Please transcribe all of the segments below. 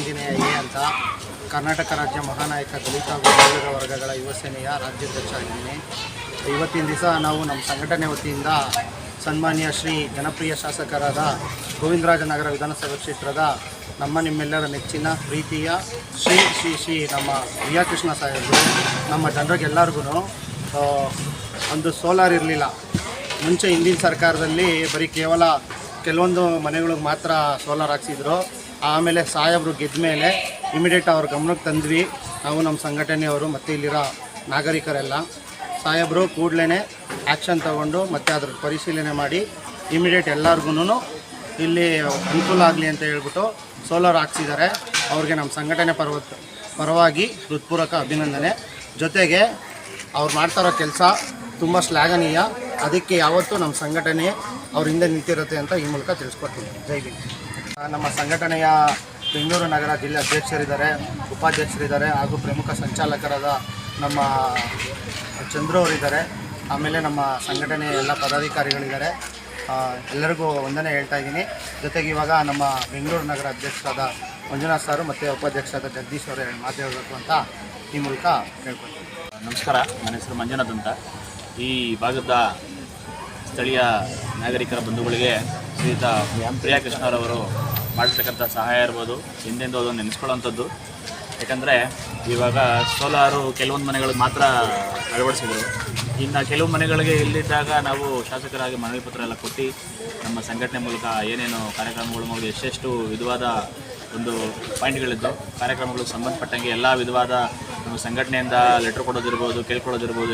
Veeranjaneya A ಅಂತ ಕರ್ನಾಟಕ ರಾಜ್ಯ ಮಹಾನಾಯಕ ದಲಿತ ಹಿಂದುಳಿದ ವರ್ಗಗಳ ಯುವ ಸೇನೆಯ ರಾಜ್ಯಾಧ್ಯಕ್ಷ ಆಗಿದ್ದೀನಿ. ಇವತ್ತಿನ ದಿವಸ ನಾವು ನಮ್ಮ ಸಂಘಟನೆ ವತಿಯಿಂದ ಸನ್ಮಾನ್ಯ ಶ್ರೀ ಜನಪ್ರಿಯ ಶಾಸಕರಾದ ಗೋವಿಂದರಾಜನಗರ ವಿಧಾನಸಭಾ ಕ್ಷೇತ್ರದ ನಿಮ್ಮೆಲ್ಲರ ನೆಚ್ಚಿನ ಪ್ರೀತಿಯ ಶ್ರೀ ನಮ್ಮ ವಿಯಾಕೃಷ್ಣ ಸಾಹೇಬರು ನಮ್ಮ ಜನರಿಗೆಲ್ಲರಿಗೂ ಒಂದು ಸೋಲಾರ್ ಇರಲಿಲ್ಲ. ಮುಂಚೆ ಹಿಂದಿನ ಸರ್ಕಾರದಲ್ಲಿ ಬರೀ ಕೇವಲ ಕೆಲವೊಂದು ಮನೆಗಳಿಗೆ ಮಾತ್ರ ಸೋಲಾರ್ ಹಾಕ್ಸಿದ್ರು. ಆಮೇಲೆ ಸಾಹೇಬರು ಗೆದ್ದ ಮೇಲೆ ಇಮಿಡಿಯೇಟ್ ಅವ್ರ ಗಮನಕ್ಕೆ ತಂದ್ವಿ ನಾವು ನಮ್ಮ ಸಂಘಟನೆಯವರು ಮತ್ತು ಇಲ್ಲಿರೋ ನಾಗರಿಕರೆಲ್ಲ. ಸಾಹೇಬರು ಕೂಡಲೇ ಆ್ಯಕ್ಷನ್ ತಗೊಂಡು ಮತ್ತು ಅದ್ರ ಪರಿಶೀಲನೆ ಮಾಡಿ ಇಮಿಡಿಯೇಟ್ ಎಲ್ಲರಿಗೂ ಇಲ್ಲಿ ಅನುಕೂಲ ಆಗಲಿ ಅಂತ ಹೇಳ್ಬಿಟ್ಟು ಸೋಲಾರ್ ಹಾಕ್ಸಿದ್ದಾರೆ. ಅವ್ರಿಗೆ ನಮ್ಮ ಸಂಘಟನೆ ಪರವಾಗಿ ಹೃತ್ಪೂರ್ವಕ ಅಭಿನಂದನೆ. ಜೊತೆಗೆ ಅವ್ರು ಮಾಡ್ತಾರೋ ಕೆಲಸ ತುಂಬ ಶ್ಲಾಘನೀಯ. ಅದಕ್ಕೆ ಯಾವತ್ತೂ ನಮ್ಮ ಸಂಘಟನೆ ಅವ್ರ ಹಿಂದೆ ನಿಂತಿರುತ್ತೆ ಅಂತ ಈ ಮೂಲಕ ತಿಳಿಸ್ಕೊಡ್ತೀನಿ. ಜೈ ಭೀಮ್. ನಮ್ಮ ಸಂಘಟನೆಯ ಬೆಂಗಳೂರು ನಗರ ಜಿಲ್ಲೆ ಅಧ್ಯಕ್ಷರಿದ್ದಾರೆ, ಉಪಾಧ್ಯಕ್ಷರಿದ್ದಾರೆ ಹಾಗೂ ಪ್ರಮುಖ ಸಂಚಾಲಕರಾದ ನಮ್ಮ ಚಂದ್ರು ಅವರಿದ್ದಾರೆ. ಆಮೇಲೆ ನಮ್ಮ ಸಂಘಟನೆಯ ಎಲ್ಲ ಪದಾಧಿಕಾರಿಗಳಿದ್ದಾರೆ. ಎಲ್ಲರಿಗೂ ವಂದನೆ ಹೇಳ್ತಾ ಇದ್ದೀನಿ. ಜೊತೆಗೆ ಇವಾಗ ನಮ್ಮ ಬೆಂಗಳೂರು ನಗರ ಅಧ್ಯಕ್ಷರಾದ ಮಂಜುನಾಥ್ ಸರ್ ಮತ್ತು ಉಪಾಧ್ಯಕ್ಷರಾದ ಜಗದೀಶ್ ಅವರು ಮಾತಾಡಬೇಕು ಅಂತ ಈ ಮೂಲಕ ಹೇಳ್ಕೊಳ್ತೀನಿ. ನಮಸ್ಕಾರ, ನನ್ನ ಹೆಸರು ಮಂಜುನಾಥ್ ಅಂತ. ಈ ಭಾಗದ ಸ್ಥಳೀಯ ನಾಗರಿಕರ ಬಂಧುಗಳಿಗೆ ಶ್ರೀಯುತ ಪ್ರಿಯಾಕೃಷ್ಣರವರು ಮಾಡಿರ್ತಕ್ಕಂಥ ಸಹಾಯ ಇರ್ಬೋದು, ಹಿಂದೆಂದು ಅದನ್ನು ನೆನೆಸ್ಕೊಳ್ಳೋವಂಥದ್ದು. ಯಾಕಂದರೆ ಇವಾಗ ಸೋಲಾರು ಕೆಲವೊಂದು ಮನೆಗಳಿಗೆ ಮಾತ್ರ ಅಳವಡಿಸಿದರು. ಇನ್ನು ಕೆಲವು ಮನೆಗಳಿಗೆ ಇಲ್ಲಿದ್ದಾಗ ನಾವು ಶಾಸಕರಾಗಿ ಮನವಿ ಪತ್ರ ಎಲ್ಲ ಕೊಟ್ಟು ನಮ್ಮ ಸಂಘಟನೆ ಮೂಲಕ ಏನೇನು ಕಾರ್ಯಕ್ರಮಗಳು ಮಾಡಿ ಎಷ್ಟೆಷ್ಟು ವಿಧವಾದ ಒಂದು ಪಾಯಿಂಟ್ಗಳಿದ್ದು ಕಾರ್ಯಕ್ರಮಗಳಿಗೆ ಸಂಬಂಧಪಟ್ಟಂಗೆ ಎಲ್ಲ ವಿಧವಾದ ನಮ್ಮ ಸಂಘಟನೆಯಿಂದ ಲೆಟ್ರ್ ಕೊಡೋದಿರ್ಬೋದು, ಕೇಳ್ಕೊಳ್ಳೋದಿರ್ಬೋದು,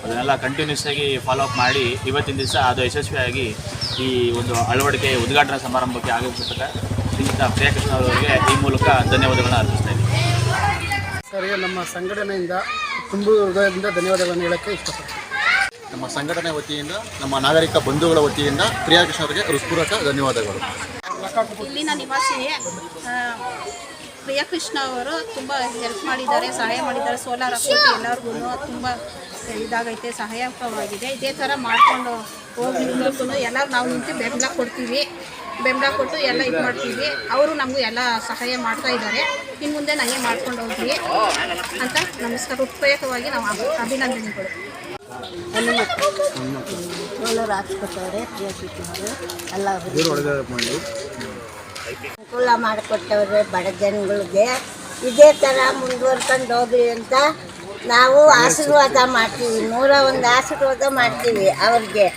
ಅದನ್ನೆಲ್ಲ ಕಂಟಿನ್ಯೂಸ್ ಆಗಿ ಫಾಲೋ ಅಪ್ ಮಾಡಿ ಇವತ್ತಿನ ದಿವಸ ಅದು ಯಶಸ್ವಿಯಾಗಿ ಈ ಒಂದು ಅಳವಡಿಕೆ ಉದ್ಘಾಟನಾ ಸಮಾರಂಭಕ್ಕೆ ಆಗಮಿಸಿದ ಶ್ರೀಯುತ ಪ್ರಿಯಾಕೃಷ್ಣ ಅವರಿಗೆ ಈ ಮೂಲಕ ಧನ್ಯವಾದಗಳನ್ನ ಅರ್ಪಿಸ್ತಾ ಇದ್ದೀನಿ. ಸರಿ, ನಮ್ಮ ಸಂಘಟನೆಯಿಂದ ತುಂಬ ಹೃದಯದಿಂದ ಧನ್ಯವಾದಗಳನ್ನು ಹೇಳೋಕ್ಕೆ ಇಷ್ಟಪಡ್ತೀನಿ. ನಮ್ಮ ಸಂಘಟನೆ ವತಿಯಿಂದ, ನಮ್ಮ ನಾಗರಿಕ ಬಂಧುಗಳ ವತಿಯಿಂದ ಪ್ರಿಯಾಕೃಷ್ಣ ಅವರಿಗೆ ಹೃತ್ಪೂರ್ವಕ ಧನ್ಯವಾದಗಳು. ಇಲ್ಲಿನ ನಿವಾಸಿ ಪ್ರಿಯಕೃಷ್ಣ ಅವರು ತುಂಬ ಹೆಲ್ಪ್ ಮಾಡಿದ್ದಾರೆ, ಸಹಾಯ ಮಾಡಿದ್ದಾರೆ. ಸೋಲಾರ್ ಹಾಕ್ಬಿಟ್ಟು ಎಲ್ಲರಿಗೂ ತುಂಬ ಇದಾಗೈತೆ, ಸಹಾಯಕವಾಗಿದೆ. ಇದೇ ಥರ ಮಾಡಿಕೊಂಡು ಹೋಗಿ ನಿಲ್ಲಕ್ಕೂ ಎಲ್ಲರೂ ನಾವು ನಿಂತು ಬೆಂಬಲ ಕೊಟ್ಟು ಎಲ್ಲ ಇದು ಮಾಡ್ತೀವಿ. ಅವರು ನಮಗೂ ಎಲ್ಲ ಸಹಾಯ ಮಾಡ್ತಾ ಇದ್ದಾರೆ. ಇನ್ನು ಮುಂದೆ ನನಗೆ ಮಾಡ್ಕೊಂಡು ಹೋಗ್ತೀವಿ ಅಂತ ನಮಸ್ಕಾರ ಹೃತ್ಪೂರ್ವಕವಾಗಿ ನಾವು ಅಭಿನಂದನೆಗಳು. ಸೋಲಾರ್ ಹಾಕ್ಸ್ಕೊಟ್ಟವ್ರೆ ಪ್ರಿಯಕೃಷ್ಣವರು ಎಲ್ಲ ಅನುಕೂಲ ಮಾಡಿಕೊಟ್ಟವ್ರೆ ಬಡ ಜನಗಳಿಗೆ. ಇದೇ ಥರ ಮುಂದುವರ್ಕೊಂಡು ಹೋಗ್ಲಿ ಅಂತ ನಾವು ಆಶೀರ್ವಾದ ಮಾಡ್ತೀವಿ. 101 ಆಶೀರ್ವಾದ ಮಾಡ್ತೀವಿ ಅವ್ರಿಗೆ.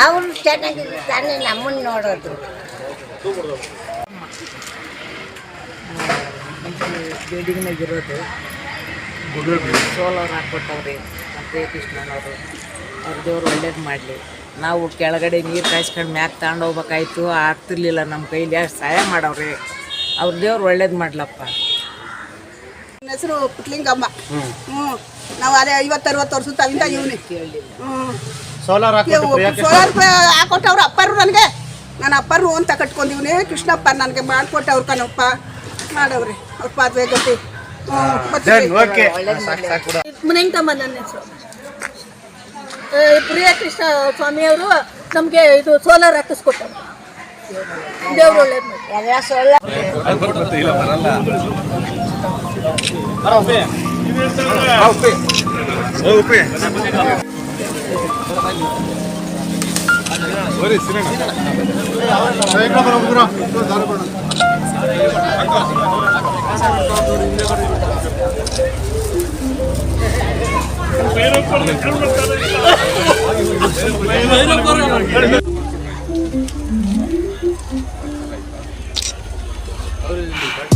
ಅವರು ಚೆನ್ನಾಗಿದ್ದು ತಾನೇ ನಮ್ಮನ್ನು ನೋಡೋದು. ಬಿಲ್ಡಿಂಗ್ನಾಗಿರೋದು ಸೋಲಾರ್ ಹಾಕ್ಕೊಟ್ಟವ್ರಿ ಪ್ರಿಯಕೃಷ್ಣನವರು. ಅವ್ರ ದೇವ್ರು ಒಳ್ಳೇದು ಮಾಡಲಿ. ನಾವು ಕೆಳಗಡೆ ನೀರು ಕಾಯಿಸ್ಕೊಂಡು ಮ್ಯಾಕ್ ತಗೊಂಡು ಹೋಗ್ಬೇಕಾಯ್ತು, ಆಗ್ತಿರ್ಲಿಲ್ಲ ನಮ್ಮ ಕೈಲಿ. ಅಷ್ಟು ಸಹಾಯ ಮಾಡವ್ರಿ. ಅವ್ರ ದೇವ್ರು ಒಳ್ಳೇದು ಮಾಡ್ಲಪ್ಪ. ನನ್ನ ಹೆಸರು ಪುಟ್ಲಿಂಗಮ್ಮ. ನಾವು ಅದೇ 50-60 ವರ್ಷ ತವಿಂದ ಇವನೇ ಸೋಲಾರ್ ಹಾಕೊಟ್ಟವ್ರು ಅಪ್ಪರು. ನನಗೆ ನನ್ನ ಅಪ್ಪರು ಅಂತ ಕಟ್ಕೊಂಡಿವ್ನಿ. ಕೃಷ್ಣಪ್ಪ ನನಗೆ ಮಾಡಿಕೊಟ್ಟವ್ರು ಕಣಪ್ಪ ಮಾಡವ್ರಿ. ಅವ್ರ ಪಾತ್ರೆ ಗತಿ ಮುನಿಂಗಮ್ಮ ನನ್ನ ಹೆಸರು. ಪ್ರಿಯಕೃಷ್ಣ ಸ್ವಾಮಿಯವರು ನಮಗೆ ಇದು ಸೋಲಾರ್ ಹಾಕಿಸ್ಕೊಟ್ಟರು. ದೇವ್ರು ಒಳ್ಳೇದು ಮಾಡಿ. ಎಲ್ಲ ಸೋಲಾರ್ Gracias.